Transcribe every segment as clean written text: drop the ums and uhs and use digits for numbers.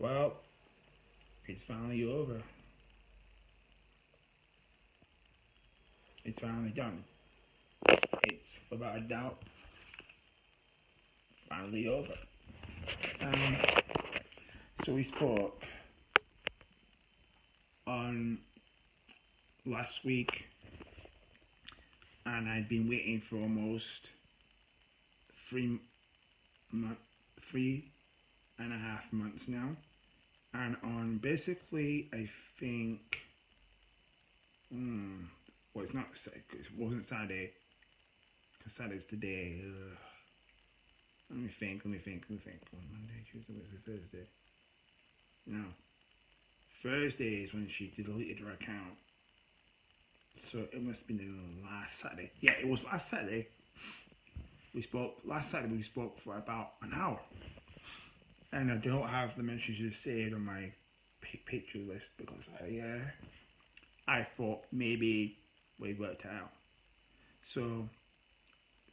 Well, it's finally over. It's finally done. It's without a doubt finally over. Um, so we spoke on last week, and I'd been waiting for almost 3.5 months now, and on basically I think, well, it's not. It wasn't Saturday. Cause Saturday's today. Let me think. Monday, Tuesday, Wednesday, Thursday. No. Thursday is when she deleted her account. So it must have been the last Saturday. Yeah, it was last Saturday. Last Saturday we spoke for about an hour. And I don't have the messages saved on my picture list because I thought maybe we worked it out. So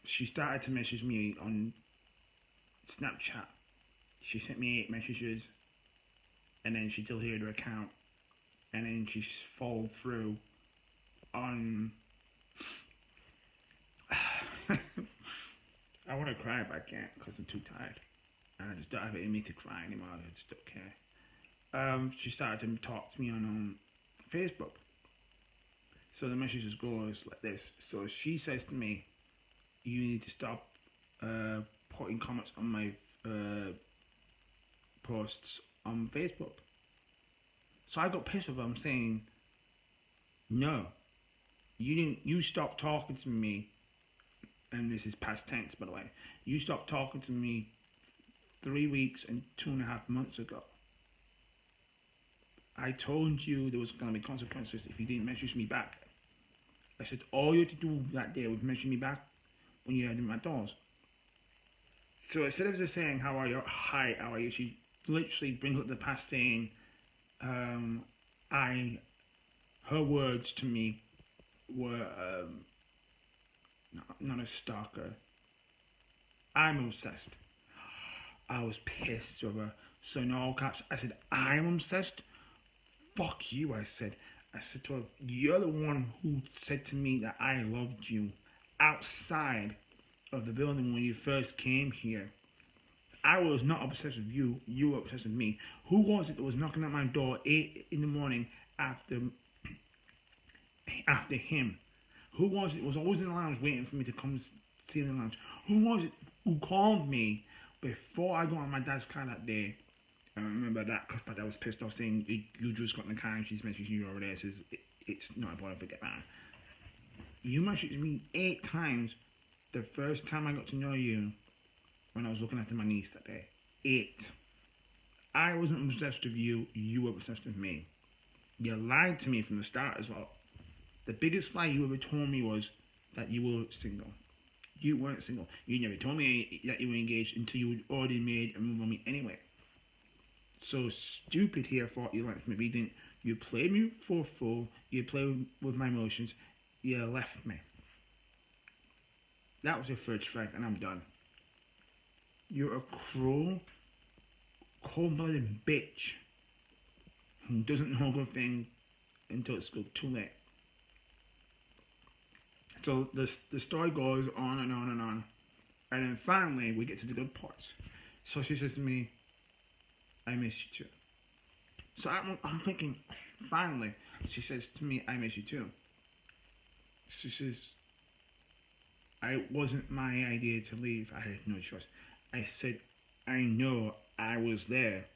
she started to message me on Snapchat. She sent me 8 messages, and then she deleted her account, and then she followed through on. I want to cry, but I can't because I'm too tired, and I just don't have it in me to cry anymore. I just don't care. She started to talk to me on Facebook. So the messages goes like this. So she says to me, "You need to stop putting comments on my posts on Facebook." So I got pissed with her. I'm saying, "No, you didn't. You stopped talking to me." And this is past tense, by the way. You stopped talking to me 3 weeks and 2.5 months ago. I told you there was going to be consequences if you didn't message me back. I said all you had to do that day was message me back when you had in my doors. So instead of just saying how are you, hi, how are you, she literally brings up the past saying, her words to me were, not a stalker. I'm obsessed. I was pissed with her. So in all caps, I said, I'm obsessed? Fuck you, I said. I said to her, you're the one who said to me that I loved you outside of the building when you first came here. I was not obsessed with you. You were obsessed with me. Who was it that was knocking at my door 8 in the morning after him? Who was it was always in the lounge waiting for me to come see in the lounge? Who was it who called me before I got on my dad's car that day? I remember that because my dad was pissed off saying, you just got in the car and she's messaging you over there. Says, it's not important, forget that. You messaged me 8 times the first time I got to know you when I was looking after my niece that day. 8. I wasn't obsessed with you, you were obsessed with me. You lied to me from the start as well. The biggest lie you ever told me was that you were single. You weren't single. You never told me that you were engaged until you already made a move on me anyway. So stupid here, thought you liked me, but you didn't. You played me for a fool. You played with my emotions. You left me. That was your third strike, and I'm done. You're a cruel, cold-blooded bitch who doesn't know a good thing until it's too late. So the story goes on and on and on. And then finally, we get to the good parts. So she says to me, I miss you too. So I'm thinking, finally, she says to me, I miss you too. She says, it wasn't my idea to leave. I had no choice. I said, I know I was there.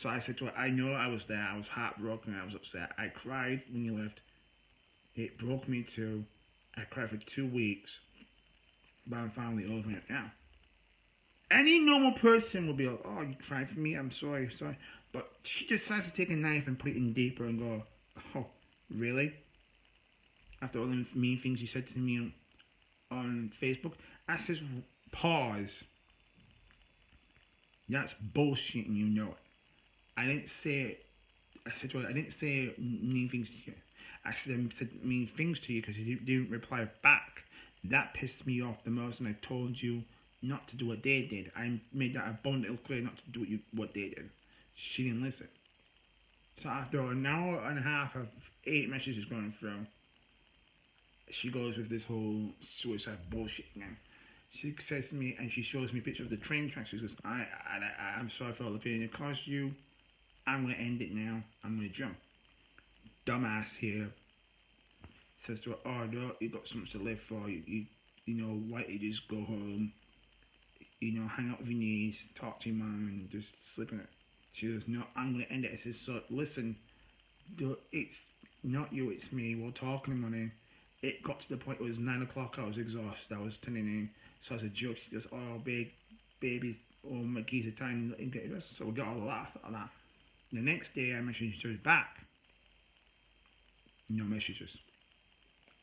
So I said to her, I know I was there. I was heartbroken. I was upset. I cried when you left. It broke me too. I cried for 2 weeks. But I'm finally over it now. Any normal person would be like, oh, you cried for me? I'm sorry. But she decides to take a knife and put it in deeper and go, oh, really? After all the mean things you said to me on Facebook? I says, pause. That's bullshit and you know it. I didn't say mean things to you. I said mean things to you because you didn't reply back. That pissed me off the most, and I told you not to do what they did. I made that abundantly clear not to do what they did. She didn't listen. So after an hour and a half of 8 messages going through, she goes with this whole suicide bullshit again. She says to me, and she shows me pictures of the train tracks. She goes, I'm sorry for all the pain it caused you. I'm going to end it now. I'm going to jump. Dumbass here says to her, oh, no, you got something to live for. You know, why don't you just go home, you know, hang out with your niece, talk to your mum, and just sleep in it. She goes, no, I'm going to end it. I says, so listen, it's not you, it's me. We're talking in the morning. It got to the point where it was 9 o'clock. I was exhausted. I was turning in. So as a joke, she goes, oh, baby, oh, my keys are tiny. So we got all the laugh out of that. The next day, I messaged her back. No messages.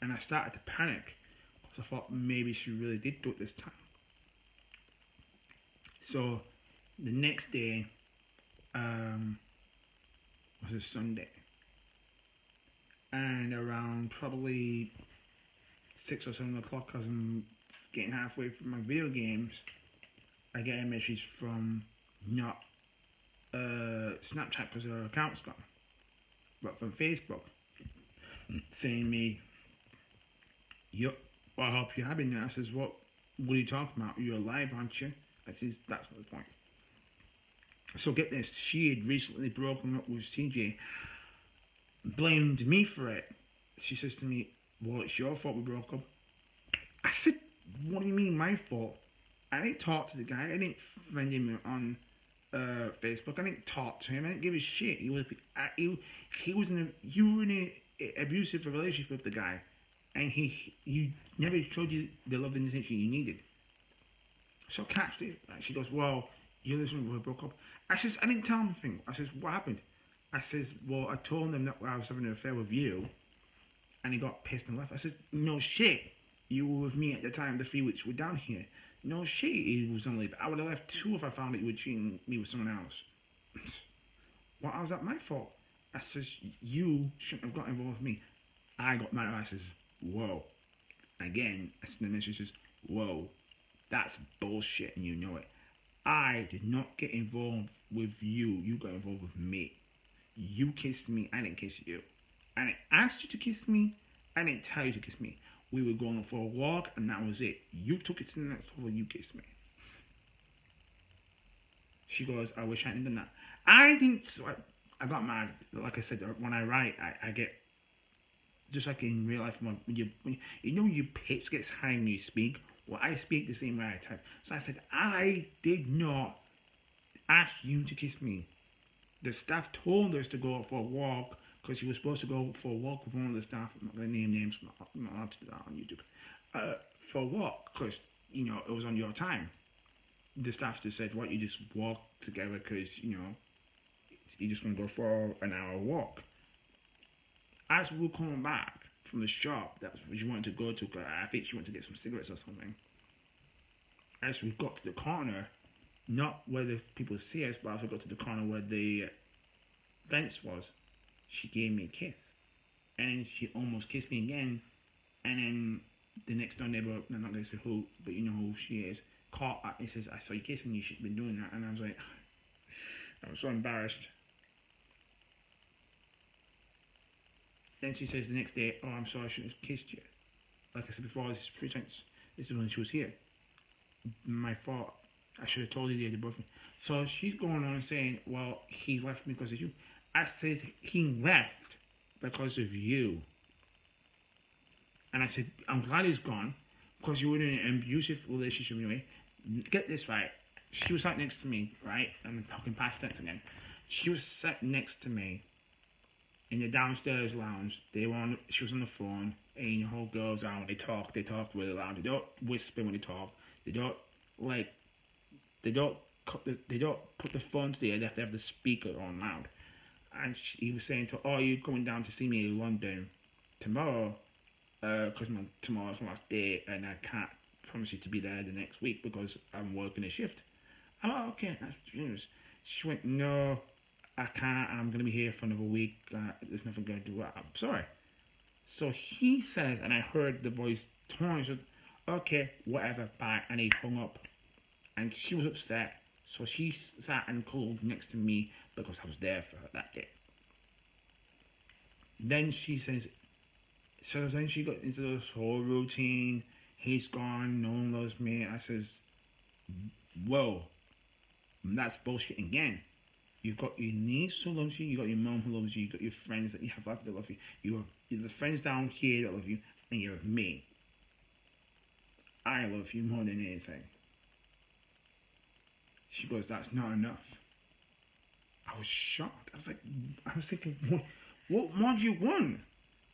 And I started to panic because I thought maybe she really did do it this time. So the next day was a Sunday. And around probably 6 or 7 o'clock, as I'm getting halfway through my video games, I get a message from not Snapchat because her account's gone, but from Facebook saying me, yup, I hope you're having that. I says, what are you talking about? You're alive, aren't you? I says, that's not the point. So get this, she had recently broken up with CJ, blamed me for it. She says to me, well, it's your fault we broke up. I said, what do you mean my fault? I didn't talk to the guy. I didn't friend him on Facebook. I didn't talk to him. I didn't give a shit. He was you were in an abusive relationship with the guy, and you never showed you the love and attention you needed. So catch this. She goes, well, you listen, we broke up. I says, I didn't tell him anything. I says, what happened? I says, well, I told him that I was having an affair with you, and he got pissed and left. I said, no shit. You were with me at the time the 3 weeks we're down here. No shit, he was on leave. I would have left too if I found that you were cheating me with someone else. Well, how was that my fault? I says, you shouldn't have got involved with me. I got mad. I says, whoa. Again, I sent the message says, whoa, that's bullshit and you know it. I did not get involved with you. You got involved with me. You kissed me. I didn't kiss you. I didn't ask you to kiss me. I didn't tell you to kiss me. We were going for a walk, and that was it. You took it to the next level, you kissed me. She goes, I wish I hadn't done that. I didn't, so I got mad. Like I said, when I write, I get, just like in real life, when your pitch gets high when you speak. Well, I speak the same way I type. So I said, I did not ask you to kiss me. The staff told us to go for a walk, because you were supposed to go for a walk with one of the staff. I'm not going to name names. I'm not allowed to do that on YouTube. For a walk, because, you know, it was on your time. The staff just said, why don't you just walk together, because, you know, you're just going to go for an hour walk. As we were coming back from the shop that she wanted to go to, I think she wanted to get some cigarettes or something. As we got to the corner, not where the people see us, but as we got to the corner where the fence was, she gave me a kiss, and then she almost kissed me again, and then the next door neighbor, I'm not going to say who, but you know who she is, caught her and says, I saw you kissing, you should have been doing that. And I was like, I was so embarrassed. Then she says the next day, oh, I'm sorry, I shouldn't have kissed you. Like I said before, this is pretense. This is when she was here. My fault. I should have told you the other boyfriend. So she's going on saying, well, he left me because of you. I said, he left because of you. And I said, I'm glad he's gone, because you were in an abusive relationship anyway. Get this right. She was sat next to me, right? I'm talking past tense again. She was sat next to me in the downstairs lounge. She was on the phone, and the whole girls out. They talk really loud. They don't whisper when they talk. They don't put the phone to the ear. They have to have the speaker on loud. And he was saying to her, oh, you're coming down to see me in London tomorrow, because tomorrow's my last day, and I can't promise you to be there the next week because I'm working a shift. I'm like, okay, that's generous. She went, no, I can't, I'm going to be here for another week, there's nothing going to do, I'm sorry. So he says, and I heard the voice tone, he said, okay, whatever, bye, and he hung up. And she was upset. So she sat and cuddled next to me because I was there for her that day. Then she says, so then she got into this whole routine. He's gone, no one loves me. I says, whoa, that's bullshit again. You've got your niece who loves you, you got your mom who loves you, you got your friends that you have left that love you. You're the friends down here that love you, and you're me. I love you more than anything. She goes, that's not enough. I was shocked. I was thinking, what more do you want?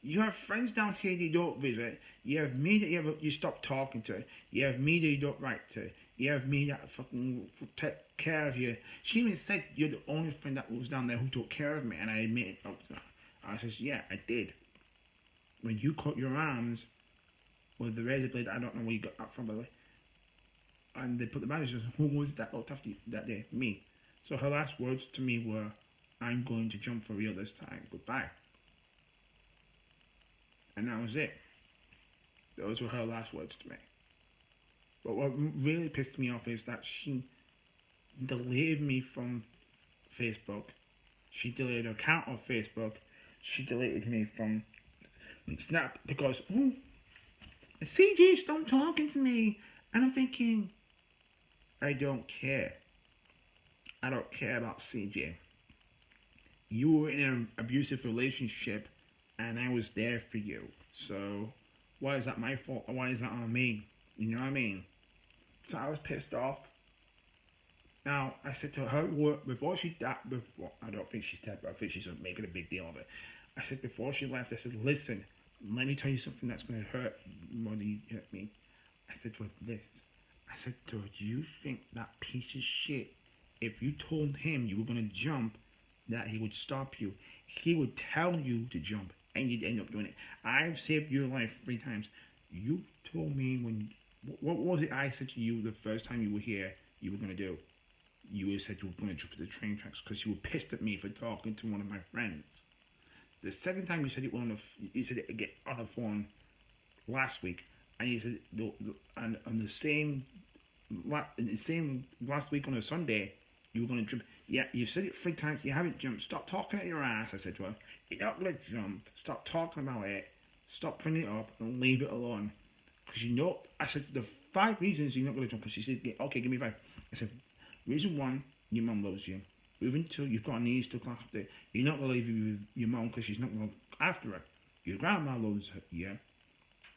You have friends down here that you don't visit. You have me that you stop talking to. You have me that you don't write to. You have me that fucking take care of you. She even said you're the only friend that was down there who took care of me, and I admitted up to that. I says, yeah, I did. When you cut your arms with the razor blade, I don't know where you got that from, by the way. And they put the bandages. Who was it that looked after you that day? Me. So her last words to me were, I'm going to jump for real this time. Goodbye. And that was it. Those were her last words to me. But what really pissed me off is that she deleted me from Facebook. She deleted her account on Facebook. She deleted me from Snap because, CJ, stop talking to me. And I'm thinking, I don't care. I don't care about CJ. You were in an abusive relationship and I was there for you. So why is that my fault? Why is that on me? You know what I mean? So I was pissed off. Now, I said to her, before she died, I don't think she's dead, but I think she's making a big deal of it. I said, before she left, I said, listen, let me tell you something that's going to hurt more than you hurt me. I said to her this. I said to her, do you think that piece of shit, if you told him you were going to jump, that he would stop you? He would tell you to jump, and you'd end up doing it. I've saved your life 3 times. You told me what was it I said to you the first time you were here you were going to do? You said you were going to jump to the train tracks because you were pissed at me for talking to one of my friends. The second time you said it you said it again on the phone last week, and you said and on the same last week on a Sunday you were going to jump. Yeah, you said it 3 times. You haven't jumped. Stop talking at your ass. I said to her, you're not going to jump. Stop talking about it. Stop putting it up and leave it alone. Because you know, I said the 5 reasons you're not going to jump. Because she said, okay, give me 5. I said, reason 1, your mum loves you. Reason 2, you've got a niece to look after. You're not going to leave your mum because she's not going to look after her. Your grandma loves you.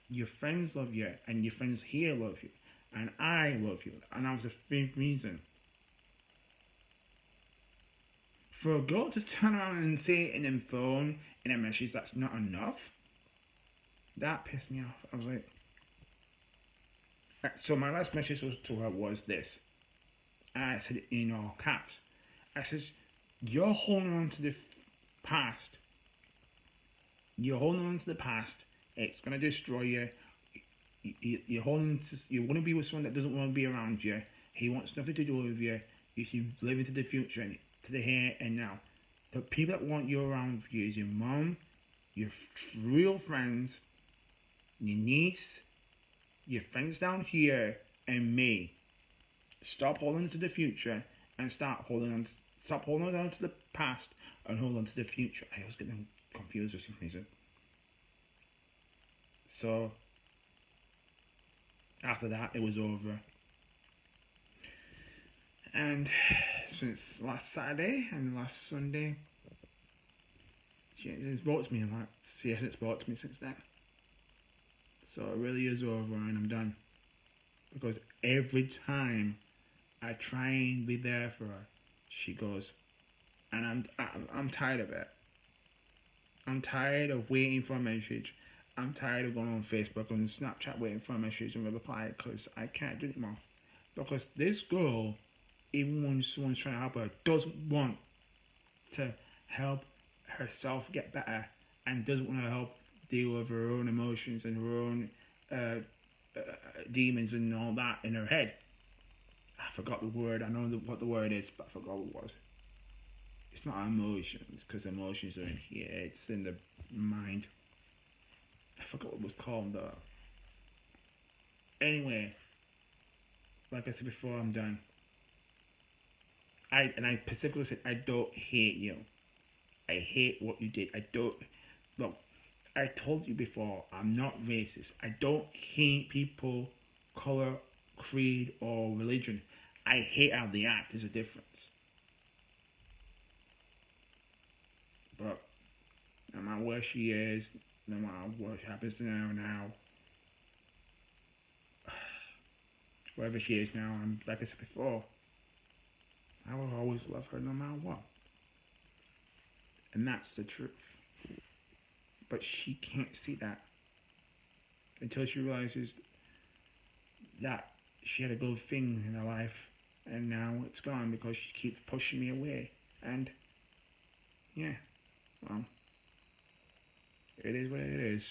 Your friends love you. And your friends here love you. And I love you. And that was the 5th reason. For a girl to turn around and say it in a phone, in a message, that's not enough. That pissed me off. I was like... So my last message to her was this. I said it in all caps. I says, you're holding on to the past. You're holding on to the past. It's going to destroy you. You want to be with someone that doesn't want to be around you. He wants nothing to do with you. You should live into the future, to the here and now. The people that want you around you is your mom, your real friends, your niece, your friends down here, and me. Stop holding to the future and stop holding on to the past and hold on to the future. I was getting confused for some reason. So after that, it was over. And since last Saturday and last Sunday, she hasn't spoke to me she hasn't spoke to me since then. So it really is over and I'm done. Because every time I try and be there for her, she goes. And I'm tired of it. I'm tired of waiting for a message. I'm tired of going on Facebook and Snapchat waiting for a message and reply because I can't do it anymore. Because this girl, even when someone's trying to help her, doesn't want to help herself get better and doesn't want to help deal with her own emotions and her own demons and all that in her head. I forgot the word. I know what the word is, but I forgot what it was. It's not emotions, because emotions are in here. It's in the mind. I forgot what it was called though. Anyway, like I said before, I'm done. I specifically said, I don't hate you. I hate what you did. I don't. Look, I told you before, I'm not racist. I don't hate people, color, creed, or religion. I hate how they act. There's a difference. But no matter where she is, no matter what happens to her now, wherever she is now, and like I said before, I will always love her no matter what. And that's the truth. But she can't see that until she realizes that she had a good thing in her life and now it's gone because she keeps pushing me away. And yeah, well, it is what it is.